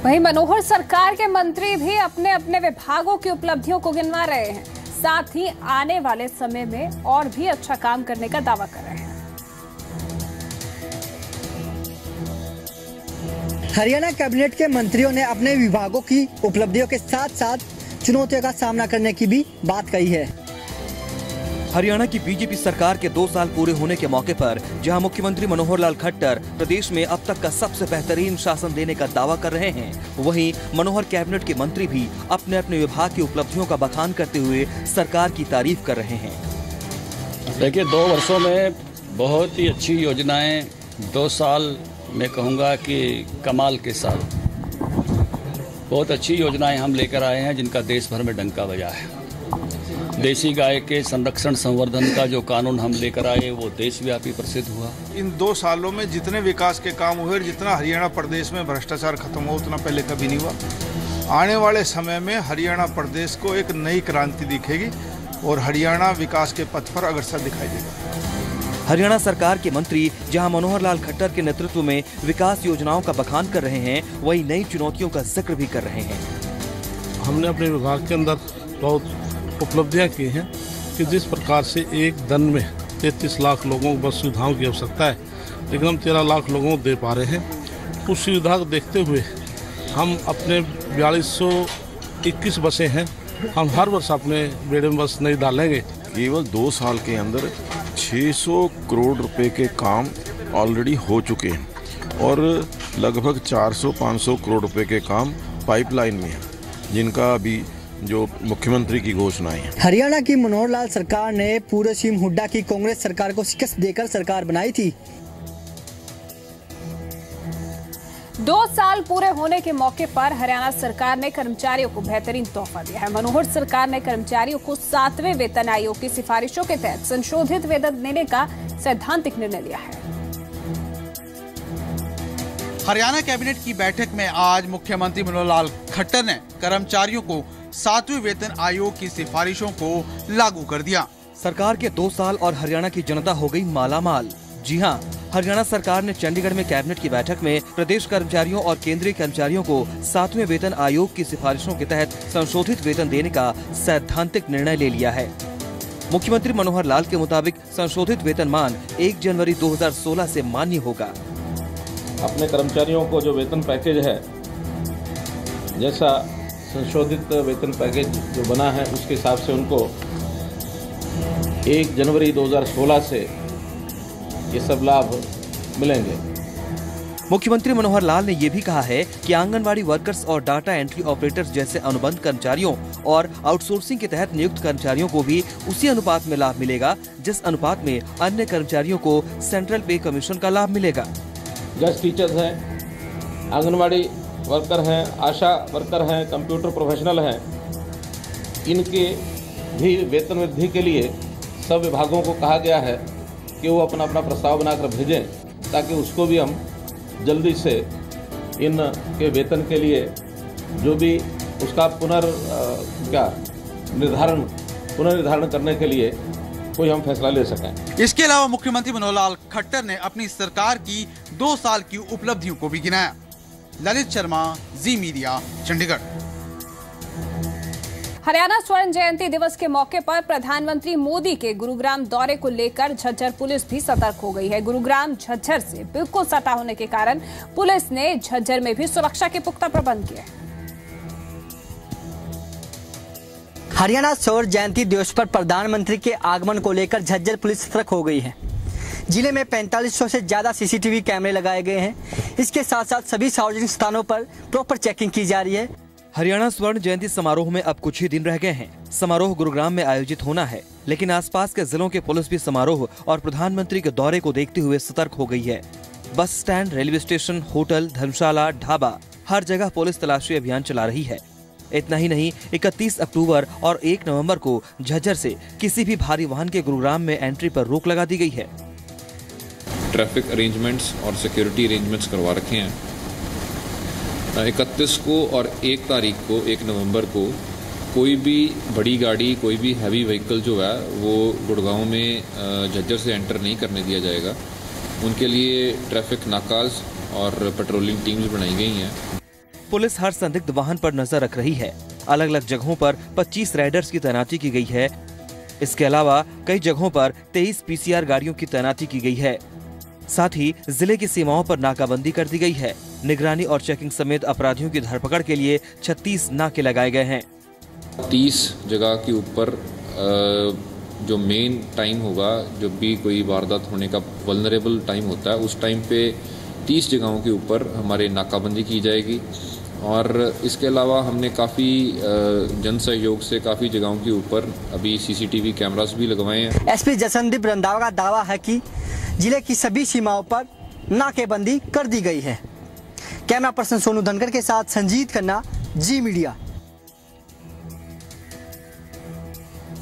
वहीं मनोहर सरकार के मंत्री भी अपने अपने विभागों की उपलब्धियों को गिनवा रहे हैं, साथ ही आने वाले समय में और भी अच्छा काम करने का दावा कर रहे हैं। हरियाणा कैबिनेट के मंत्रियों ने अपने विभागों की उपलब्धियों के साथ साथ चुनौतियों का सामना करने की भी बात कही है। हरियाणा की बीजेपी सरकार के 2 साल पूरे होने के मौके पर जहां मुख्यमंत्री मनोहर लाल खट्टर प्रदेश में अब तक का सबसे बेहतरीन शासन देने का दावा कर रहे हैं, वहीं मनोहर कैबिनेट के मंत्री भी अपने अपने विभाग की उपलब्धियों का बखान करते हुए सरकार की तारीफ कर रहे हैं। देखिए, 2 वर्षों में बहुत ही अच्छी योजनाएं, 2 साल मैं कहूँगा कि कमाल के साल, बहुत अच्छी योजनाएं हम लेकर आए हैं जिनका देश भर में डंका बजा है। देसी गाय के संरक्षण संवर्धन का जो कानून हम लेकर आए वो देशव्यापी प्रसिद्ध हुआ। इन 2 सालों में जितने विकास के काम हुए और जितना हरियाणा प्रदेश में भ्रष्टाचार खत्म हुआ उतना पहले कभी नहीं हुआ। आने वाले समय में हरियाणा प्रदेश को एक नई क्रांति दिखेगी और हरियाणा विकास के पथ पर अग्रसर दिखाई देगा। हरियाणा सरकार के मंत्री जहां मनोहर लाल खट्टर के नेतृत्व में विकास योजनाओं का बखान कर रहे हैं, वहीं नई चुनौतियों का जिक्र भी कर रहे हैं। हमने अपने विभाग के अंदर बहुत उपलब्धियां की हैं कि जिस प्रकार से एक दिन में 33 लाख लोगों को बस सुविधाओं की आवश्यकता है, लेकिन हम 13 लाख लोगों को दे पा रहे हैं। उस सुविधा को देखते हुए हम अपने 4221 बसें हैं, हम हर वर्ष अपने बेड़े में बस नहीं डालेंगे। केवल 2 साल के अंदर 600 करोड़ रुपए के काम ऑलरेडी हो चुके हैं और लगभग 400-500 करोड़ रुपए के काम पाइपलाइन में हैं, जिनका अभी जो मुख्यमंत्री की घोषणाएं हैं। हरियाणा की मनोहर लाल सरकार ने पूरे सिंह हुड्डा की कांग्रेस सरकार को शिकस्त देकर सरकार बनाई थी। 2 साल पूरे होने के मौके पर हरियाणा सरकार ने कर्मचारियों को बेहतरीन तोहफा दिया है। मनोहर सरकार ने कर्मचारियों को 7वें वेतन आयोग की सिफारिशों के तहत संशोधित वेतन देने का सैद्धांतिक निर्णय लिया है। हरियाणा कैबिनेट की बैठक में आज मुख्यमंत्री मनोहर लाल खट्टर ने कर्मचारियों को 7वें वेतन आयोग की सिफारिशों को लागू कर दिया। सरकार के 2 साल और हरियाणा की जनता हो गई मालामाल। जी हां, हरियाणा सरकार ने चंडीगढ़ में कैबिनेट की बैठक में प्रदेश कर्मचारियों और केंद्रीय कर्मचारियों को 7वें वेतन आयोग की सिफारिशों के तहत संशोधित वेतन देने का सैद्धांतिक निर्णय ले लिया है। मुख्यमंत्री मनोहर लाल के मुताबिक संशोधित वेतनमान 1 जनवरी 2016 से मान्य होगा। अपने कर्मचारियों को जो वेतन पैकेज है, जैसा संशोधित वेतन पैकेज जो बना है उसके हिसाब से उनको 1 जनवरी 2016 से ये सब लाभ मिलेंगे। मुख्यमंत्री मनोहर लाल ने ये भी कहा है कि आंगनवाड़ी वर्कर्स और डाटा एंट्री ऑपरेटर्स जैसे अनुबंध कर्मचारियों और आउटसोर्सिंग के तहत नियुक्त कर्मचारियों को भी उसी अनुपात में लाभ मिलेगा जिस अनुपात में अन्य कर्मचारियों को सेंट्रल पे कमीशन का लाभ मिलेगा। गेस्ट टीचर्स हैं, आंगनवाड़ी वर्कर हैं, आशा वर्कर हैं, कंप्यूटर प्रोफेशनल हैं, इनके भी वेतन वृद्धि के लिए सब विभागों को कहा गया है कि वो अपना अपना प्रस्ताव बनाकर भेजें ताकि उसको भी हम जल्दी से इन के वेतन के लिए जो भी उसका पुनर्निर्धारण करने के लिए कोई हम फैसला ले सकें। इसके अलावा मुख्यमंत्री मनोहर लाल खट्टर ने अपनी सरकार की 2 साल की उपलब्धियों को भी गिनाया। ललित शर्मा, जी मीडिया, चंडीगढ़। हरियाणा स्वर्ण जयंती दिवस के मौके पर प्रधानमंत्री मोदी के गुरुग्राम दौरे को लेकर झज्जर पुलिस भी सतर्क हो गई है। गुरुग्राम झज्जर से बिल्कुल सटा होने के कारण पुलिस ने झज्जर में भी सुरक्षा के पुख्ता प्रबंध किए। हरियाणा स्वर्ण जयंती दिवस पर प्रधानमंत्री के आगमन को लेकर झज्जर पुलिस सतर्क हो गई है। जिले में 4500 से ज्यादा सीसीटीवी कैमरे लगाए गए हैं। इसके साथ साथ सभी सार्वजनिक स्थानों पर प्रॉपर चेकिंग की जा रही है। हरियाणा स्वर्ण जयंती समारोह में अब कुछ ही दिन रह गए हैं। समारोह गुरुग्राम में आयोजित होना है, लेकिन आसपास के जिलों के पुलिस भी समारोह और प्रधानमंत्री के दौरे को देखते हुए सतर्क हो गई है। Bus stand, railway station, hotel, धर्मशाला, ढाबा, हर जगह पुलिस तलाशी अभियान चला रही है। इतना ही नहीं, 31 अक्टूबर और 1 नवंबर को झज्जर से किसी भी भारी वाहन के गुरुग्राम में एंट्री पर रोक लगा दी गई है। ट्रैफिक अरेंजमेंट्स और सिक्योरिटी अरेंजमेंट्स करवा रखे हैं। 31 को और 1 तारीख को, 1 नवंबर को कोई भी बड़ी गाड़ी, कोई भी हैवी व्हीकल जो है वो गुड़गांव में झज्जर से एंटर नहीं करने दिया जाएगा। उनके लिए ट्रैफिक नाकाज और पेट्रोलिंग टीम्स बनाई गई हैं। पुलिस हर संदिग्ध वाहन पर नजर रख रही है। अलग अलग जगहों पर 25 राइडर्स की तैनाती की गई है। इसके अलावा कई जगहों पर 23 पीसीआर गाड़ियों की तैनाती की गई है। साथ ही जिले की सीमाओं पर नाकाबंदी कर दी गई है। निगरानी और चेकिंग समेत अपराधियों की धरपकड़ के लिए 36 नाके लगाए गए हैं। 30 जगह के ऊपर जो मेन टाइम होगा, जब भी कोई वारदात होने का वल्नरेबल टाइम होता है, उस टाइम पे 30 जगहों के ऊपर हमारे नाकाबंदी की जाएगी। और इसके अलावा हमने काफ़ी जन सहयोग से काफ़ी जगहों के ऊपर अभी सीसीटीवी कैमरास भी लगवाए हैं। एसपी जसनदीप रंधावा का दावा है कि जिले की सभी सीमाओं पर नाकेबंदी कर दी गई है। कैमरा पर्सन सोनू धनकर के साथ संजीत खन्ना, जी मीडिया।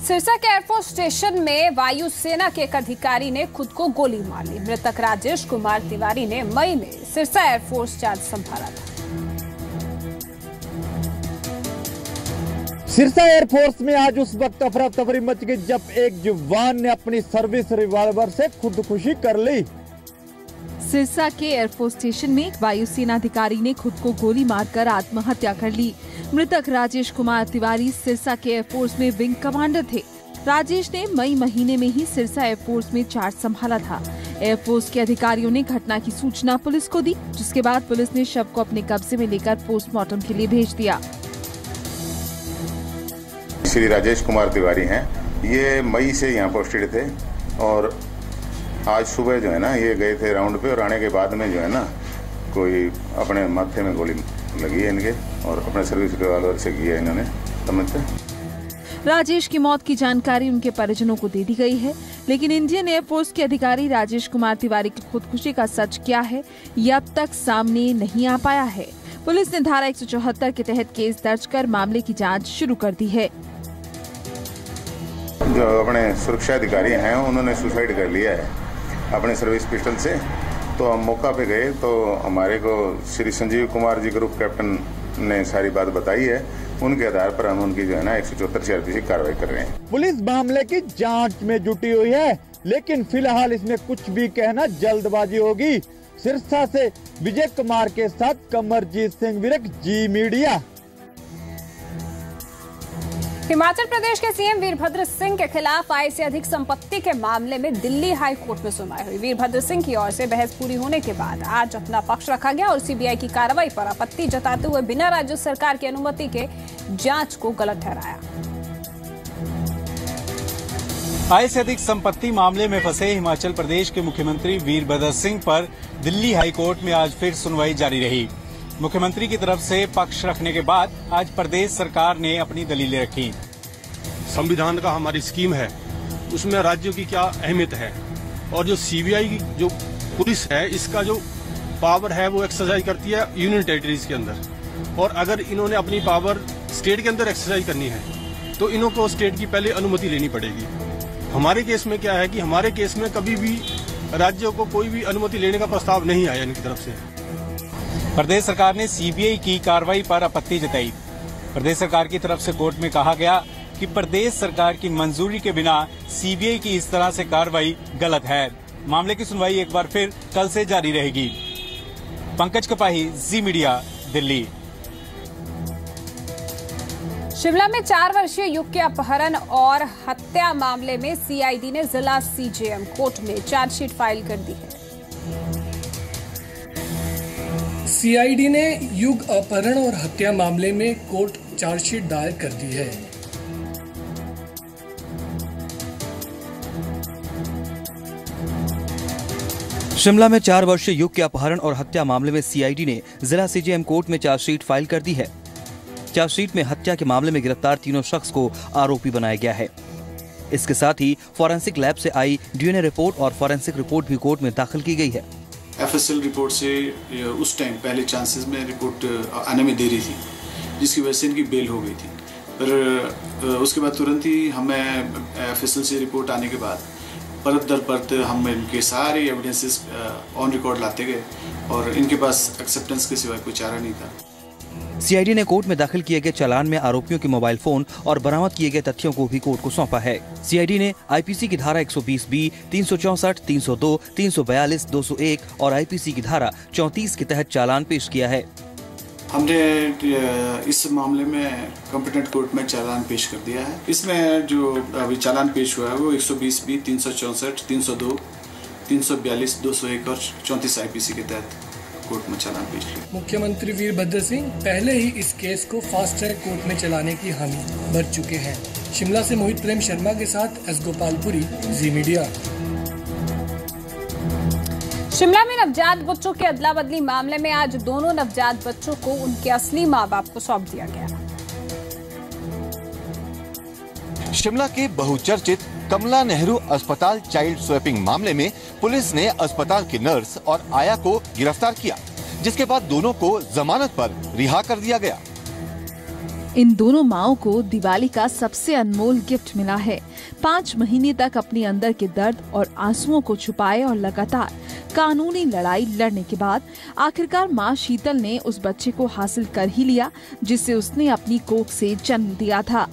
सिरसा के एयरफोर्स स्टेशन में वायुसेना के एक अधिकारी ने खुद को गोली मार ली। मृतक राजेश कुमार तिवारी ने मई में सिरसा एयरफोर्स चार्ज संभाला था। सिरसा एयरफोर्स में आज उस वक्त अफरा तफरी मच गई जब एक जवान ने अपनी सर्विस रिवॉल्वर से खुदकुशी कर ली। सिरसा के एयरफोर्स स्टेशन में एक वायुसेना अधिकारी ने खुद को गोली मारकर आत्महत्या कर ली। मृतक राजेश कुमार तिवारी सिरसा के एयरफोर्स में विंग कमांडर थे। राजेश ने मई महीने में ही सिरसा एयरफोर्स में चार्ज संभाला था। एयरफोर्स के अधिकारियों ने घटना की सूचना पुलिस को दी, जिसके बाद पुलिस ने शव को अपने कब्जे में लेकर पोस्टमार्टम के लिए भेज दिया। श्री राजेश कुमार तिवारी हैं। ये मई से यहाँ पोस्टेड थे और आज सुबह जो है ना ये गए थे राउंड पे, और आने के बाद में जो है ना कोई अपने माथे में गोली लगी है इनके और अपने सर्विस रिवॉल्वर से की है इन्होंने। समझते। राजेश की मौत की जानकारी उनके परिजनों को दे दी गई है, लेकिन इंडियन एयरफोर्स के अधिकारी राजेश कुमार तिवारी की खुदकुशी का सच क्या है, ये अब तक सामने नहीं आ पाया है। पुलिस ने धारा 174 के तहत केस दर्ज कर मामले की जांच शुरू कर दी है। जो अपने सुरक्षा अधिकारी हैं उन्होंने सुसाइड कर लिया है अपने सर्विस पिस्टल से। तो हम मौका पे गए तो हमारे को श्री संजीव कुमार जी ग्रुप कैप्टन ने सारी बात बताई है। उनके आधार पर हम उनकी जो है ना 174 CRPC कार्रवाई कर रहे हैं। पुलिस मामले की जांच में जुटी हुई है, लेकिन फिलहाल इसमें कुछ भी कहना जल्दबाजी होगी। सिरसा से विजय कुमार के साथ कमरजीत सिंह विरक, जी मीडिया। हिमाचल प्रदेश के सीएम वीरभद्र सिंह के खिलाफ आय से अधिक संपत्ति के मामले में दिल्ली हाई कोर्ट में सुनवाई हुई। वीरभद्र सिंह की ओर से बहस पूरी होने के बाद आज अपना पक्ष रखा गया और सीबीआई की कार्रवाई पर आपत्ति जताते हुए बिना राज्य सरकार की अनुमति के जांच को गलत ठहराया। आय से अधिक संपत्ति मामले में फंसे हिमाचल प्रदेश के मुख्यमंत्री वीरभद्र सिंह पर दिल्ली हाई कोर्ट में आज फिर सुनवाई जारी रही। मुख्यमंत्री की तरफ से पक्ष रखने के बाद आज प्रदेश सरकार ने अपनी दलीलें रखी। संविधान का हमारी स्कीम है, उसमें राज्यों की क्या अहमियत है और जो सीबीआई की जो पुलिस है इसका जो पावर है वो एक्सरसाइज करती है यूनियन टेरिटरीज के अंदर। और अगर इन्होंने अपनी पावर स्टेट के अंदर एक्सरसाइज करनी है तो इनको स्टेट की पहले अनुमति लेनी पड़ेगी। हमारे केस में क्या है कि हमारे केस में कभी भी राज्यों को कोई भी अनुमति लेने का प्रस्ताव नहीं आया इनकी तरफ से। प्रदेश सरकार ने सीबीआई की कार्रवाई पर आपत्ति जताई। प्रदेश सरकार की तरफ से कोर्ट में कहा गया कि प्रदेश सरकार की मंजूरी के बिना सीबीआई की इस तरह से कार्रवाई गलत है। मामले की सुनवाई एक बार फिर कल से जारी रहेगी। पंकज कपाही, जी मीडिया, दिल्ली। शिमला में 4 वर्षीय युवक के अपहरण और हत्या मामले में सीआईडी ने जिला सीजेएम कोर्ट में चार्जशीट फाइल कर दी है। सीआईडी ने युग अपहरण और हत्या मामले में कोर्ट चार्जशीट दायर कर दी है। शिमला में 4 वर्षीय युवक के अपहरण और हत्या मामले में सीआईडी ने जिला सीजेएम कोर्ट में चार्जशीट फाइल कर दी है। चार्जशीट में हत्या के मामले में गिरफ्तार तीनों शख्स को आरोपी बनाया गया है। इसके साथ ही फॉरेंसिक लैब से आई डीएनए रिपोर्ट और फॉरेंसिक रिपोर्ट भी कोर्ट में दाखिल की गई है। एफएसएल रिपोर्ट से उस टाइम पहले चांसेस में रिपोर्ट आने में देरी थी, जिसकी वजह से इनकी बेल हो गई थी। पर उसके बाद तुरंत ही हमें एफएसएल से रिपोर्ट आने के बाद परत दर परत हम इनके सारे एविडेंसेस ऑन रिकॉर्ड लाते गए और इनके पास एक्सेप्टेंस के सिवाय कोई चारा नहीं था। सीआईडी ने कोर्ट में दाखिल किए गए चालान में आरोपियों के मोबाइल फोन और बरामद किए गए तथ्यों को भी कोर्ट को सौंपा है। सीआईडी ने आईपीसी की धारा 120B, 364, 302, 342, 201 और आईपीसी की धारा 34 के तहत चालान पेश किया है। हमने इस मामले में कॉम्पिटेंट कोर्ट में चालान पेश कर दिया है। इसमें जो अभी चालान पेश हुआ है वो 120B, 364, 302, 342, 201 और 34 आईपीसी के तहत कोर्ट में चालान पेश किया। मुख्यमंत्री वीरभद्र सिंह पहले ही इस केस को फास्ट ट्रैक कोर्ट में चलाने की हामी भर चुके हैं। शिमला से मोहित प्रेम शर्मा के साथ एस गोपालपुरी, जी मीडिया। शिमला में नवजात बच्चों के अदला बदली मामले में आज दोनों नवजात बच्चों को उनके असली मां बाप को सौंप दिया गया। शिमला के बहुचर्चित कमला नेहरू अस्पताल चाइल्ड स्वैपिंग मामले में पुलिस ने अस्पताल की नर्स और आया को गिरफ्तार किया, जिसके बाद दोनों को जमानत पर रिहा कर दिया गया। इन दोनों माओं को दिवाली का सबसे अनमोल गिफ्ट मिला है। 5 महीने तक अपने अंदर के दर्द और आंसुओं को छुपाए और लगातार कानूनी लड़ाई लड़ने के बाद आखिरकार मां शीतल ने उस बच्चे को हासिल कर ही लिया जिसे उसने अपनी कोख से जन्म दिया था।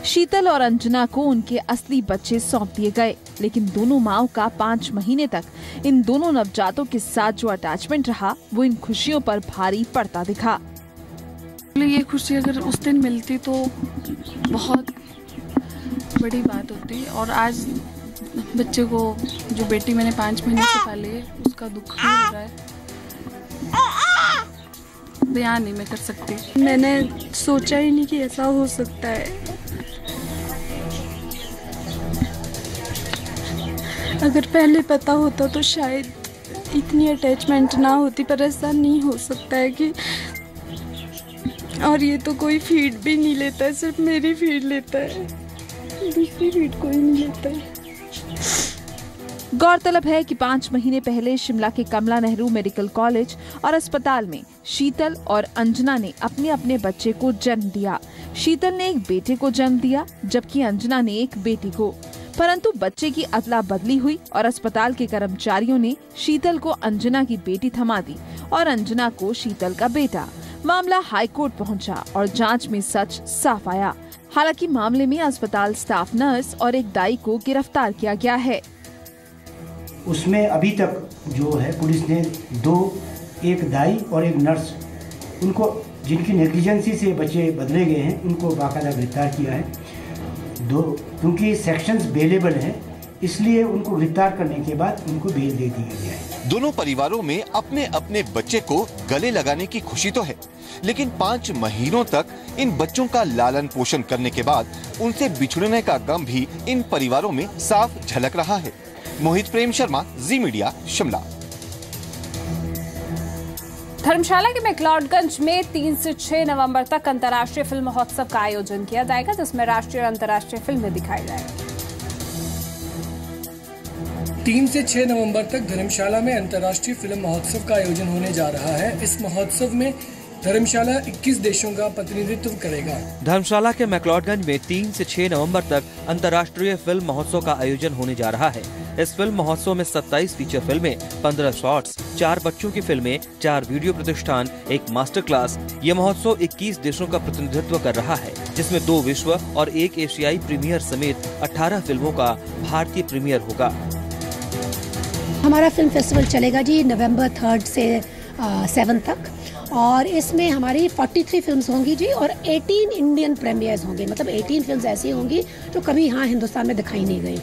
शीतल और अंजना को उनके असली बच्चे सौंप दिए गए, लेकिन दोनों माओं का 5 महीने तक इन दोनों नवजातों के साथ जो अटैचमेंट रहा वो इन खुशियों पर भारी पड़ता दिखा। ये खुशी अगर उस दिन मिलती तो बहुत बड़ी बात होती, और आज बच्चे को जो बेटी मैंने 5 महीने से पाली उसका दुख भी हो रहा है, बयान नहीं मैं कर सकती। मैंने सोचा ही नहीं कि ऐसा हो सकता है। अगर पहले पता होता तो शायद इतनी अटैचमेंट ना होती, पर ऐसा नहीं हो सकता है कि और ये तो कोई फीड भी नहीं लेता है, सिर्फ मेरी फीड लेता है, दूसरी फीड कोई नहीं लेता है। गौरतलब है कि 5 महीने पहले शिमला के कमला नेहरू मेडिकल कॉलेज और अस्पताल में शीतल और अंजना ने अपने अपने बच्चे को जन्म दिया। शीतल ने एक बेटे को जन्म दिया जबकि अंजना ने एक बेटी को, परंतु बच्चे की अदला बदली हुई और अस्पताल के कर्मचारियों ने शीतल को अंजना की बेटी थमा दी और अंजना को शीतल का बेटा। मामला हाईकोर्ट पहुंचा और जांच में सच साफ आया। हालांकि मामले में अस्पताल स्टाफ नर्स और एक दाई को गिरफ्तार किया गया है। उसमें अभी तक जो है पुलिस ने एक दाई और एक नर्स, उनको जिनकी नेग्लिजेंसी से बच्चे बदले गए हैं, उनको बाकायदा गिरफ्तार किया है। क्योंकि सेक्शंस बेलेबल हैं, इसलिए उनको गिरफ्तार करने के बाद उनको बेल दे दिया गया है। दोनों परिवारों में अपने अपने बच्चे को गले लगाने की खुशी तो है, लेकिन 5 महीनों तक इन बच्चों का लालन पोषण करने के बाद उनसे बिछड़ने का गम भी इन परिवारों में साफ झलक रहा है। मोहित प्रेम शर्मा, जी मीडिया, शिमला। धर्मशाला के मैक्लोडगंज में 3 से 6 नवंबर तक अंतर्राष्ट्रीय फिल्म महोत्सव का आयोजन किया जाएगा, जिसमें राष्ट्रीय और अंतर्राष्ट्रीय फिल्में दिखाई जाएंगी। 3 से 6 नवंबर तक धर्मशाला में अंतर्राष्ट्रीय फिल्म महोत्सव का आयोजन होने जा रहा है। इस महोत्सव में धर्मशाला 21 देशों का प्रतिनिधित्व करेगा। धर्मशाला के मैक्लोडगंज में 3 से 6 नवंबर तक अंतर्राष्ट्रीय फिल्म महोत्सव का आयोजन होने जा रहा है। इस फिल्म महोत्सव में 27 फीचर फिल्में, 15 शॉर्ट्स, 4 बच्चों की फिल्में, 4 वीडियो प्रतिष्ठान, 1 मास्टर क्लास। ये महोत्सव 21 देशों का प्रतिनिधित्व कर रहा है, जिसमें 2 विश्व और 1 एशियाई प्रीमियर समेत 18 फिल्मों का भारतीय प्रीमियर होगा। हमारा फिल्म फेस्टिवल चलेगा जी नवंबर 3 से 7 तक, और इसमें हमारी 43 फिल्म्स होंगी जी, और 18 इंडियन प्रीमियर्स होंगे। मतलब 18 फिल्म्स ऐसी होंगी जो कभी यहाँ हिंदुस्तान में दिखाई नहीं गई,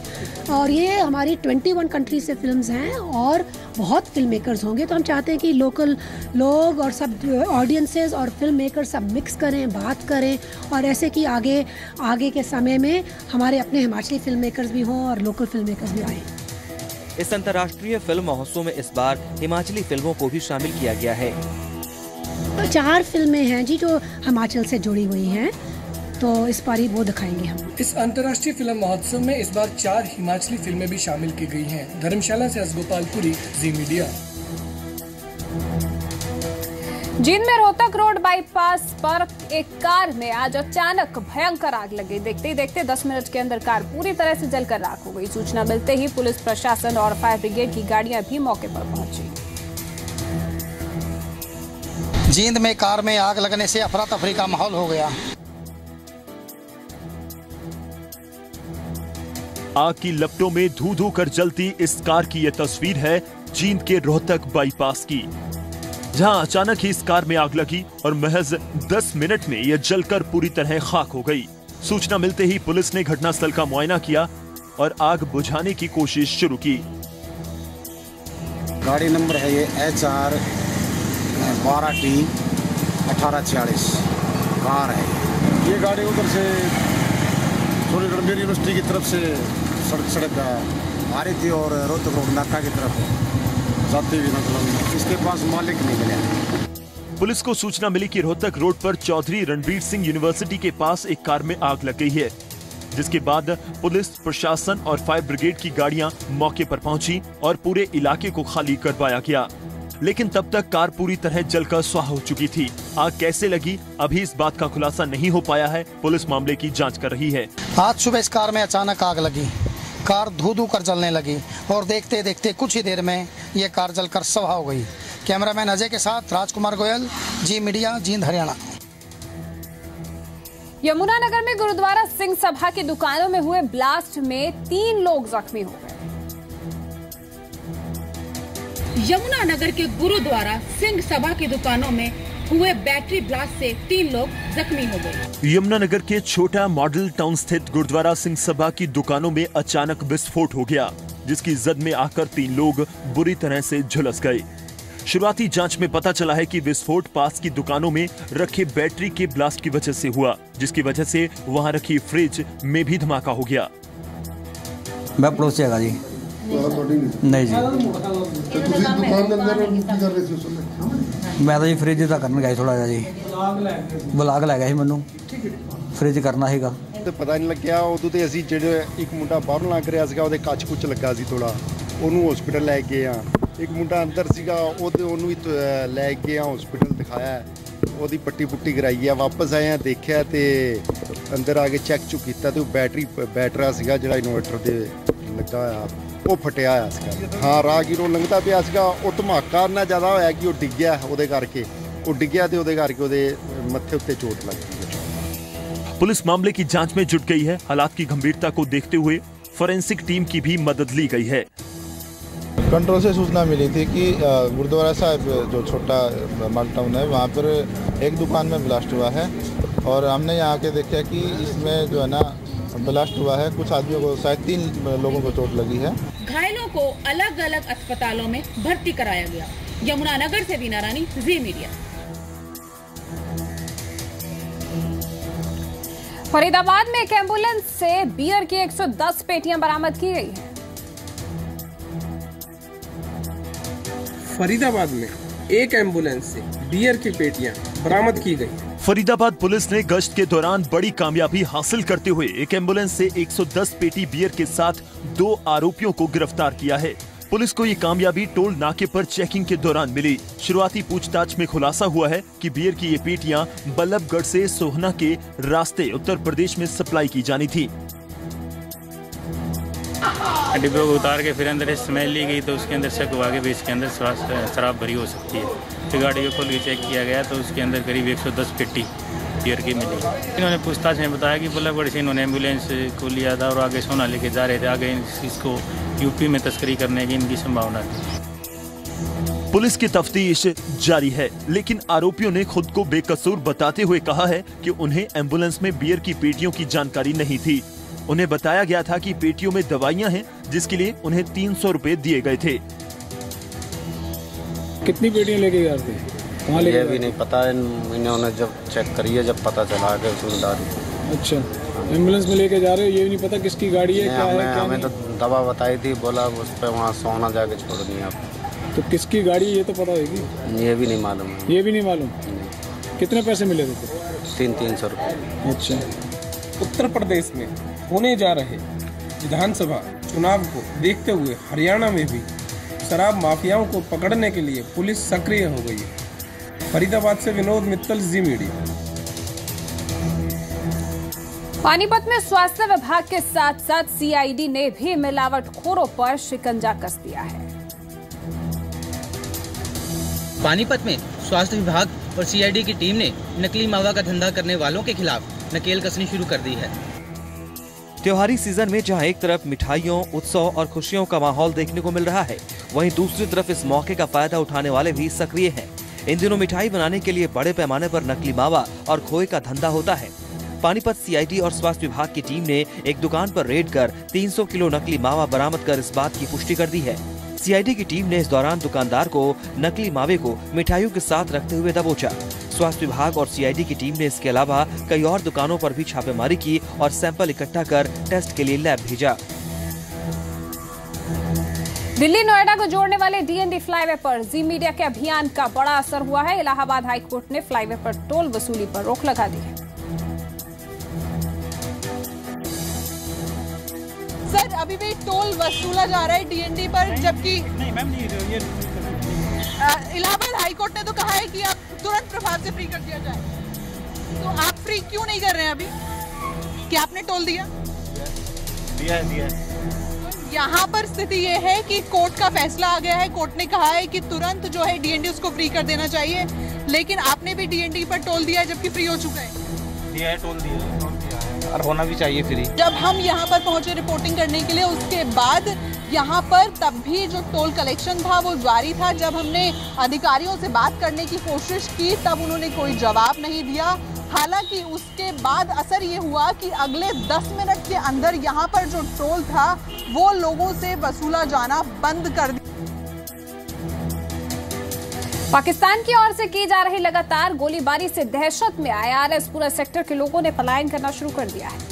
और ये हमारी 21 कंट्रीज से फिल्म्स हैं और बहुत फिल्म मेकर्स होंगे। तो हम चाहते हैं कि लोकल लोग और सब ऑडियंसेस और फिल्म मेकर्स सब मिक्स करें, बात करें, और ऐसे कि आगे के समय में हमारे अपने हिमाचली फिल्म मेकर्स भी हों और लोकल फिल्म मेकर्स भी आएँ। इस अंतर्राष्ट्रीय फिल्म महोत्सव में इस बार हिमाचली फिल्मों को भी शामिल किया गया है। 4 फिल्में हैं जी जो हिमाचल से जुड़ी हुई हैं, तो इस बार ही वो दिखाएंगे हम। इस अंतर्राष्ट्रीय फिल्म महोत्सव में इस बार 4 हिमाचली फिल्में भी शामिल की गई हैं। धर्मशाला से गोपालपुरी, जी मीडिया। जींद में रोहतक रोड बाईपास पर एक कार में आज अचानक भयंकर आग लगी। देखते ही देखते 10 मिनट के अंदर कार पूरी तरह से जलकर राख हो गई। सूचना मिलते ही पुलिस प्रशासन और फायर ब्रिगेड की गाड़ियां भी मौके पर पहुंची। जींद में कार में आग लगने से अफरा तफरी का माहौल हो गया। आग की लपटों में धू धू कर जलती इस कार की यह तस्वीर है जींद के रोहतक बाईपास की, जहां अचानक ही इस कार में आग लगी और महज 10 मिनट में यह जलकर पूरी तरह खाक हो गई। सूचना मिलते ही पुलिस ने घटनास्थल का मुआयना किया और आग बुझाने की कोशिश शुरू की। गाड़ी नंबर है ये HR 12T 1846 कार है। ये गाड़ी उधर से सोनीगढ़ यूनिवर्सिटी की तरफ से सड़क आ रही थी और रोहतक रोड नाका की तरफ जाती हुई, मतलब इसके पास मालिक नहीं मिले। पुलिस को सूचना मिली कि रोहतक रोड पर चौधरी रणबीर सिंह यूनिवर्सिटी के पास एक कार में आग लग गई है, जिसके बाद पुलिस प्रशासन और फायर ब्रिगेड की गाड़ियां मौके पर पहुंची और पूरे इलाके को खाली करवाया गया। लेकिन तब तक कार पूरी तरह जलकर स्वाह हो चुकी थी। आग कैसे लगी अभी इस बात का खुलासा नहीं हो पाया है। पुलिस मामले की जांच कर रही है। आज सुबह इस कार में अचानक आग लगी, कार धू धू कर जलने लगी और देखते देखते कुछ ही देर में ये कार जलकर स्वाह हो गई। कैमरामैन अजय के साथ राजकुमार गोयल, जी मीडिया, जींद, हरियाणा। यमुनानगर में गुरुद्वारा सिंह सभा की दुकानों में हुए ब्लास्ट में 3 लोग जख्मी हो गए। यमुनानगर के गुरुद्वारा सिंह सभा की दुकानों में हुए बैटरी ब्लास्ट से 3 लोग जख्मी हो गए। यमुनानगर के छोटा मॉडल टाउन स्थित गुरुद्वारा सिंह सभा की दुकानों में अचानक विस्फोट हो गया, जिसकी जद में आकर 3 लोग बुरी तरह से झुलस गए। शुरुआती जांच में पता चला है कि विस्फोट पास की दुकानों में रखे बैटरी के ब्लास्ट की वजह से हुआ, जिसकी वजह से वहां रखी फ्रिज में भी धमाका हो गया। मैं पड़ोसी है जी। नहीं जी। मैं तो जी फ्रिज का करन गया थोड़ा जी ਬਲਾਗ ਲੈ ਗਿਆ ਸੀ ਮੈਨੂੰ ਫ੍ਰਿਜ ਕਰਨਾ ਸੀਗਾ ਤੇ ਪਤਾ ਨਹੀਂ ਲੱਗਿਆ ਉਦੋਂ ਤੇ ਅਸੀਂ ਜਿਹੜੇ ਇੱਕ ਮੁੰਡਾ ਬਾਹਰੋਂ ਲੱਗ ਰਿਹਾ ਸੀਗਾ ਉਹਦੇ ਕੱਚ ਕੁੱਚ ਲੱਗਾ ਸੀ ਥੋੜਾ ਉਹਨੂੰ ਹਸਪੀਟਲ ਲੈ ਗਏ ਆ ਇੱਕ ਮੁੰਡਾ ਅੰਦਰ ਸੀਗਾ ਉਹਨੂੰ ਵੀ ਲੈ ਗਏ ਆ ਹਸਪੀਟਲ ਦਿਖਾਇਆ ਉਹਦੀ ਪੱਟੀ ਪੁੱਟੀ ਕਰਾਈ ਆ ਵਾਪਸ ਆਏ ਆ ਦੇਖਿਆ ਤੇ ਅੰਦਰ ਆ ਕੇ ਚੈੱਕ ਚੁੱਕ ਕੀਤਾ ਤੇ ਉਹ ਬੈਟਰਾ ਸੀਗਾ ਜਿਹੜਾ ਇਨਵਰਟਰ ਦੇ ਲੱਗਾ ਹੋਇਆ ਉਹ ਫਟਿਆ ਹੋਇਆ ਸੀਗਾ ਹਾਂ ਰਾਹਗੀਰੋਂ ਲੰਘਦਾ ਪਿਆ ਸੀਗਾ ਉਹ ਧਮਾਕਾ ਇੰਨਾ ਜ਼ਿਆਦਾ ਹੋਇਆ ਕਿ ਉਹ ਡਿੱਗਿਆ ਉਹਦੇ ਕਰਕੇ ਉਹ ਡਿੱਗਿਆ ਤੇ ਉਹਦੇ ਕਰਕੇ ਉਹਦੇ ਮੱਥੇ ਉੱਤੇ ਚੋਟ ਲੱਗ ਗਈ। पुलिस मामले की जांच में जुट गई है। हालात की गंभीरता को देखते हुए फोरेंसिक टीम की भी मदद ली गई है। कंट्रोल से सूचना मिली थी कि गुरुद्वारा साहिब जो छोटा माल टाउन है वहाँ पर एक दुकान में ब्लास्ट हुआ है और हमने यहाँ के देखा कि इसमें जो है ना ब्लास्ट हुआ है कुछ आदमियों को शायद 3 लोगों को चोट लगी है। घायलों को अलग अलग अस्पतालों में भर्ती कराया गया। यमुनानगर से वीना रानी, जी मीडिया। फरीदाबाद में एक एम्बुलेंस से बियर की 110 पेटियां बरामद की गई है। फरीदाबाद में एक एम्बुलेंस से बियर की पेटियां बरामद की गई। फरीदाबाद पुलिस ने गश्त के दौरान बड़ी कामयाबी हासिल करते हुए एक एम्बुलेंस से 110 पेटी बियर के साथ 2 आरोपियों को गिरफ्तार किया है। पुलिस को ये कामयाबी टोल नाके पर चेकिंग के दौरान मिली। शुरुआती पूछताछ में खुलासा हुआ है कि बियर की ये पेटियां बल्लभगढ़ से सोहना के रास्ते उत्तर प्रदेश में सप्लाई की जानी थी। डिब्बे को उतार के फिर अंदर स्मेल ली गई तो उसके अंदर शक हुआ कि इसके अंदर शराब भरी हो सकती है। फिर गाड़ी को खोल के चेक किया गया तो उसके अंदर करीब 110 पेटी बियर की मिली। इन्होंने पूछताछ में बताया कि बल्लभगढ़ से इन्होंने एम्बुलेंस को लिया था और आगे सोना लेके जा रहे थे। आगे इसको यूपी में तस्करी करने की इनकी संभावना थी। पुलिस की तफ्तीश जारी है, लेकिन आरोपियों ने खुद को बेकसूर बताते हुए कहा है कि उन्हें एम्बुलेंस में बियर की पेटियों की जानकारी नहीं थी। उन्हें बताया गया था कि पेटियों में दवाइयां हैं जिसके लिए उन्हें 300 रुपए दिए गए थे। कितनी पेटियां लेके गए थे? कहाँ ले ये भी नहीं पता है, इन्होंने जब चेक करी है जब पता चला कि उसमें दारू। अच्छा, एम्बुलेंस में लेके जा रहे हो, ये भी नहीं पता किसकी गाड़ी है क्या है? हमें तो दवा बताई थी, बोला उस पर वहाँ सोना जाके छोड़ दिया। तो किसकी गाड़ी है ये तो पता होगी? ये भी नहीं मालूम। ये भी नहीं मालूम। कितने पैसे मिले थे? 300 रुपये। अच्छा। उत्तर प्रदेश में होने जा रहे विधानसभा चुनाव को देखते हुए हरियाणा में भी शराब माफियाओं को पकड़ने के लिए पुलिस सक्रिय हो गई है। फरीदाबाद से विनोद मित्तल, जी मीडिया। पानीपत में स्वास्थ्य विभाग के साथ साथ सीआईडी ने भी मिलावटखोरों पर शिकंजा कस दिया है। पानीपत में स्वास्थ्य विभाग और सीआईडी की टीम ने नकली मावा का धंधा करने वालों के खिलाफ नकेल कसनी शुरू कर दी है। त्योहारी सीजन में जहां एक तरफ मिठाइयों, उत्सव और खुशियों का माहौल देखने को मिल रहा है, वहीं दूसरी तरफ इस मौके का फायदा उठाने वाले भी सक्रिय हैं। इन दिनों मिठाई बनाने के लिए बड़े पैमाने पर नकली मावा और खोए का धंधा होता है। पानीपत सीआईडी और स्वास्थ्य विभाग की टीम ने एक दुकान पर रेड कर 300 किलो नकली मावा बरामद कर इस बात की पुष्टि कर दी है। सीआईडी की टीम ने इस दौरान दुकानदार को नकली मावे को मिठाइयों के साथ रखते हुए दबोचा। स्वास्थ्य विभाग और सीआईडी की टीम ने इसके अलावा कई और दुकानों पर भी छापेमारी की और सैंपल इकट्ठा कर टेस्ट के लिए लैब भेजा। दिल्ली नोएडा को जोड़ने वाले डीएनडी फ्लाईवे पर जी मीडिया के अभियान का बड़ा असर हुआ है। इलाहाबाद हाईकोर्ट ने फ्लाईवे पर टोल वसूली पर रोक लगा दी है। सर, अभी भी टोल वसूला जा रहा है डीएनडी पर, जबकि इलाहाबाद हाईकोर्ट ने तो कहा है कि आप तुरंत प्रभाव से फ्री कर दिया जाए। तो आप फ्री क्यों नहीं कर रहे हैं अभी? क्या आपने टोल दिया? दिया। यहाँ पर स्थिति ये है कि कोर्ट का फैसला आ गया है। कोर्ट ने कहा है कि तुरंत जो है डीएनडी उसको फ्री कर देना चाहिए, लेकिन आपने भी डीएनडी पर टोल दिया है जबकि फ्री हो चुका है। दिया है, टोल दिया है और होना भी चाहिए फ्री। जब हम यहाँ पर पहुंचे रिपोर्टिंग करने के लिए, उसके बाद यहाँ पर तब भी जो टोल कलेक्शन था वो जारी था। जब हमने अधिकारियों से बात करने की कोशिश की तब उन्होंने कोई जवाब नहीं दिया। हालांकि उसके बाद असर ये हुआ कि अगले 10 मिनट के अंदर यहाँ पर जो टोल था वो लोगों से वसूला जाना बंद कर दिया। पाकिस्तान की ओर से की जा रही लगातार गोलीबारी से दहशत में आए आरएस पूरा सेक्टर के लोगों ने पलायन करना शुरू कर दिया है।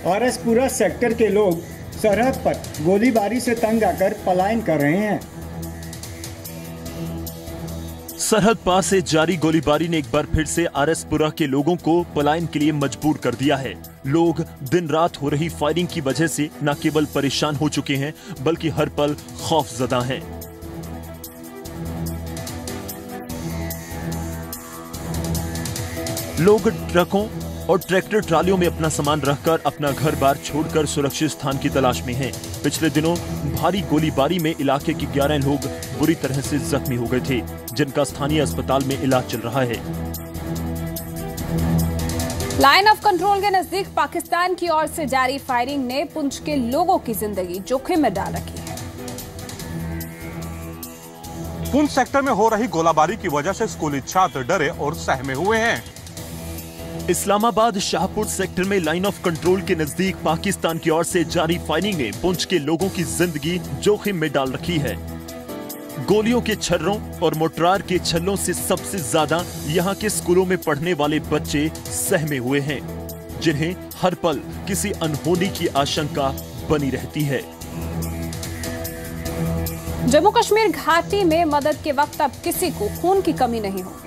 आरएस पूरा सेक्टर के लोग सरहद पर गोलीबारी से तंग आकर पलायन कर रहे हैं। सरहद पार से जारी गोलीबारी ने एक बार फिर से आरएसपुरा के लोगों को पलायन के लिए मजबूर कर दिया है। लोग दिन रात हो रही फायरिंग की वजह से न केवल परेशान हो चुके हैं बल्कि हर पल खौफजदा हैं। लोग ट्रकों और ट्रैक्टर ट्रालियों में अपना सामान रखकर अपना घर बार छोड़कर सुरक्षित स्थान की तलाश में हैं। पिछले दिनों भारी गोलीबारी में इलाके के 11 लोग बुरी तरह से जख्मी हो गए थे, जिनका स्थानीय अस्पताल में इलाज चल रहा है। लाइन ऑफ कंट्रोल के नजदीक पाकिस्तान की ओर से जारी फायरिंग ने पुंछ के लोगों की जिंदगी जोखिम में डाल रखी है। पुंछ सेक्टर में हो रही गोलाबारी की वजह से स्कूली छात्र डरे और सहमे हुए हैं। इस्लामाबाद शाहपुर सेक्टर में लाइन ऑफ कंट्रोल के नजदीक पाकिस्तान की ओर से जारी फायरिंग ने पुंछ के लोगों की जिंदगी जोखिम में डाल रखी है। गोलियों के छर्रों और मोटरार के छल्लों से सबसे ज्यादा यहां के स्कूलों में पढ़ने वाले बच्चे सहमे हुए हैं, जिन्हें हर पल किसी अनहोनी की आशंका बनी रहती है। जम्मू कश्मीर घाटी में मदद के वक्त अब किसी को खून की कमी नहीं होगी।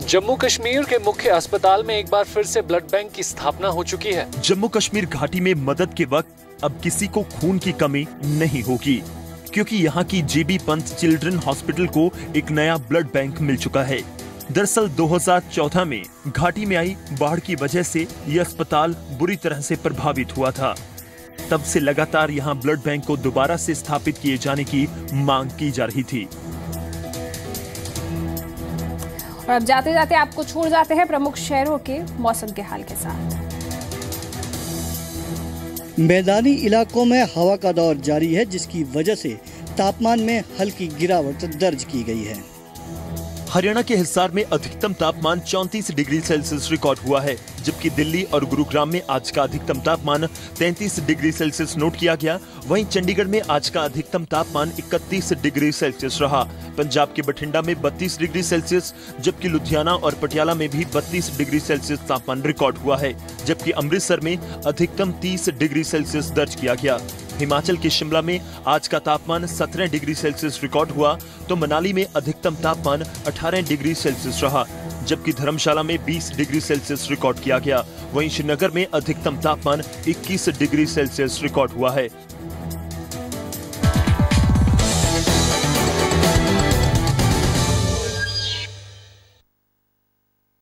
जम्मू कश्मीर के मुख्य अस्पताल में एक बार फिर से ब्लड बैंक की स्थापना हो चुकी है। जम्मू कश्मीर घाटी में मदद के वक्त अब किसी को खून की कमी नहीं होगी, क्योंकि यहाँ की जेबी पंत चिल्ड्रन हॉस्पिटल को एक नया ब्लड बैंक मिल चुका है। दरअसल 2014 में घाटी में आई बाढ़ की वजह से यह अस्पताल बुरी तरह से प्रभावित हुआ था। तब से लगातार यहाँ ब्लड बैंक को दोबारा से स्थापित किए जाने की मांग की जा रही थी। और अब जाते जाते आपको छोड़ जाते हैं प्रमुख शहरों के मौसम के हाल के साथ। मैदानी इलाकों में हवा का दौर जारी है, जिसकी वजह से तापमान में हल्की गिरावट दर्ज की गई है। हरियाणा के हिसार में अधिकतम तापमान 34 डिग्री सेल्सियस रिकॉर्ड हुआ है, जबकि दिल्ली और गुरुग्राम में आज का अधिकतम तापमान 33 डिग्री सेल्सियस नोट किया गया। वहीं चंडीगढ़ में आज का अधिकतम तापमान 31 डिग्री सेल्सियस रहा। पंजाब के बठिंडा में 32 डिग्री सेल्सियस, जबकि लुधियाना और पटियाला में भी 32 डिग्री सेल्सियस तापमान रिकॉर्ड हुआ है, जबकि अमृतसर में अधिकतम 30 डिग्री सेल्सियस दर्ज किया गया। हिमाचल के शिमला में आज का तापमान 17 डिग्री सेल्सियस रिकॉर्ड हुआ, तो मनाली में अधिकतम तापमान 18 डिग्री सेल्सियस रहा, जबकि धर्मशाला में 20 डिग्री सेल्सियस रिकॉर्ड किया गया। वहीं श्रीनगर में अधिकतम तापमान 21 डिग्री सेल्सियस रिकॉर्ड हुआ है।